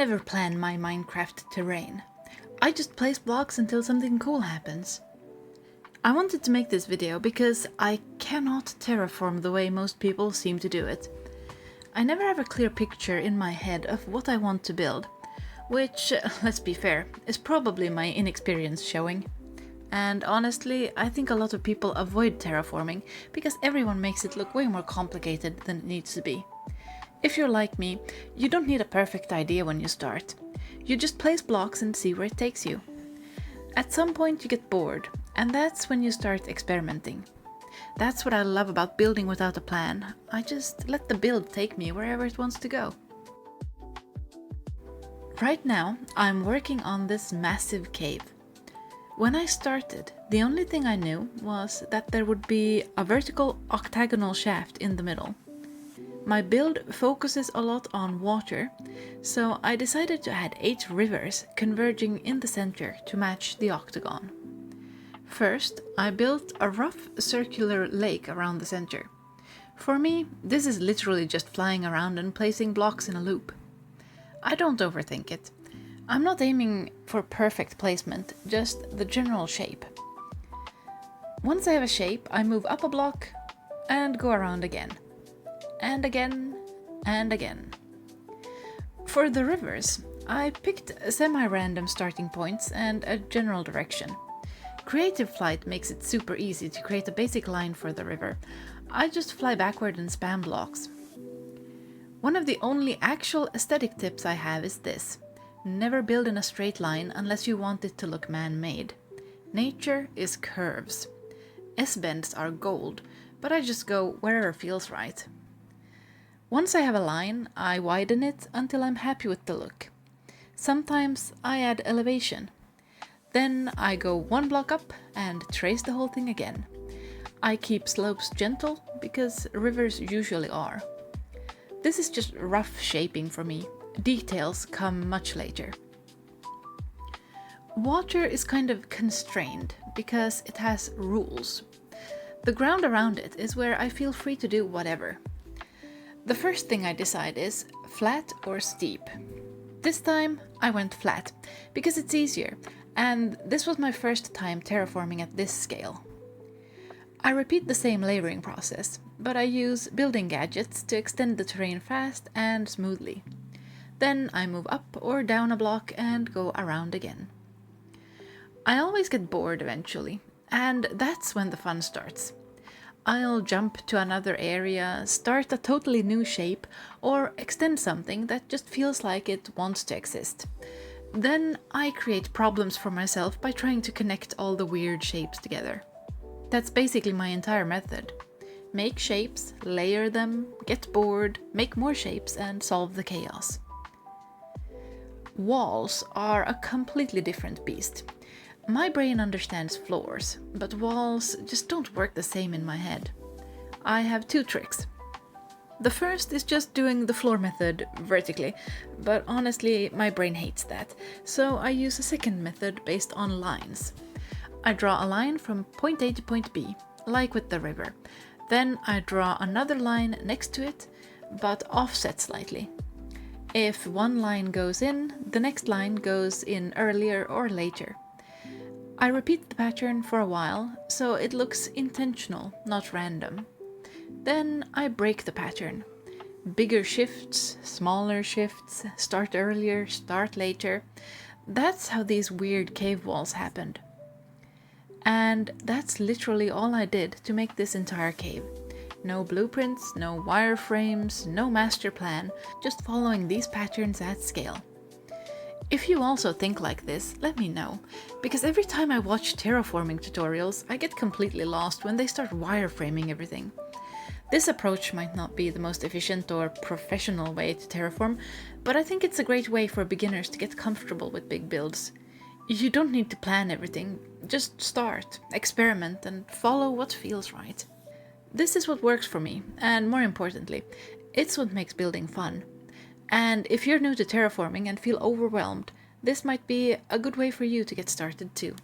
never plan my Minecraft terrain. I just place blocks until something cool happens. I wanted to make this video because I cannot terraform the way most people seem to do it. I never have a clear picture in my head of what I want to build, which, let's be fair, is probably my inexperience showing. And honestly, I think a lot of people avoid terraforming because everyone makes it look way more complicated than it needs to be. If you're like me, you don't need a perfect idea when you start. You just place blocks and see where it takes you. At some point you get bored, and that's when you start experimenting. That's what I love about building without a plan. I just let the build take me wherever it wants to go. Right now, I'm working on this massive cave. When I started, the only thing I knew was that there would be a vertical octagonal shaft in the middle. My build focuses a lot on water, so I decided to add 8 rivers converging in the center to match the octagon. First, I built a rough circular lake around the center. For me, this is literally just flying around and placing blocks in a loop. I don't overthink it. I'm not aiming for perfect placement, just the general shape. Once I have a shape, I move up a block and go around again. And again, and again. For the rivers, I picked semi-random starting points and a general direction. Creative Flight makes it super easy to create a basic line for the river. I just fly backward and spam blocks. One of the only actual aesthetic tips I have is this: never build in a straight line unless you want it to look man-made. Nature is curves. S-bends are gold, but I just go wherever feels right. Once I have a line, I widen it until I'm happy with the look. Sometimes I add elevation. Then I go one block up and trace the whole thing again. I keep slopes gentle because rivers usually are. This is just rough shaping for me. Details come much later. Water is kind of constrained because it has rules. The ground around it is where I feel free to do whatever. The first thing I decide is flat or steep. This time I went flat because it's easier, and this was my first time terraforming at this scale. I repeat the same layering process, but I use building gadgets to extend the terrain fast and smoothly. Then I move up or down a block and go around again. I always get bored eventually, and that's when the fun starts. I'll jump to another area, start a totally new shape, or extend something that just feels like it wants to exist. Then I create problems for myself by trying to connect all the weird shapes together. That's basically my entire method. Make shapes, layer them, get bored, make more shapes, and solve the chaos. Walls are a completely different beast. My brain understands floors, but walls just don't work the same in my head. I have 2 tricks. The first is just doing the floor method vertically, but honestly my brain hates that, so I use a second method based on lines. I draw a line from point A to point B, like with the river. Then I draw another line next to it, but offset slightly. If one line goes in, the next line goes in earlier or later. I repeat the pattern for a while, so it looks intentional, not random. Then I break the pattern. Bigger shifts, smaller shifts, start earlier, start later. That's how these weird cave walls happened. And that's literally all I did to make this entire cave. No blueprints, no wireframes, no master plan, just following these patterns at scale. If you also think like this, let me know, because every time I watch terraforming tutorials, I get completely lost when they start wireframing everything. This approach might not be the most efficient or professional way to terraform, but I think it's a great way for beginners to get comfortable with big builds. You don't need to plan everything, just start, experiment, and follow what feels right. This is what works for me, and more importantly, it's what makes building fun. And if you're new to terraforming and feel overwhelmed, this might be a good way for you to get started too.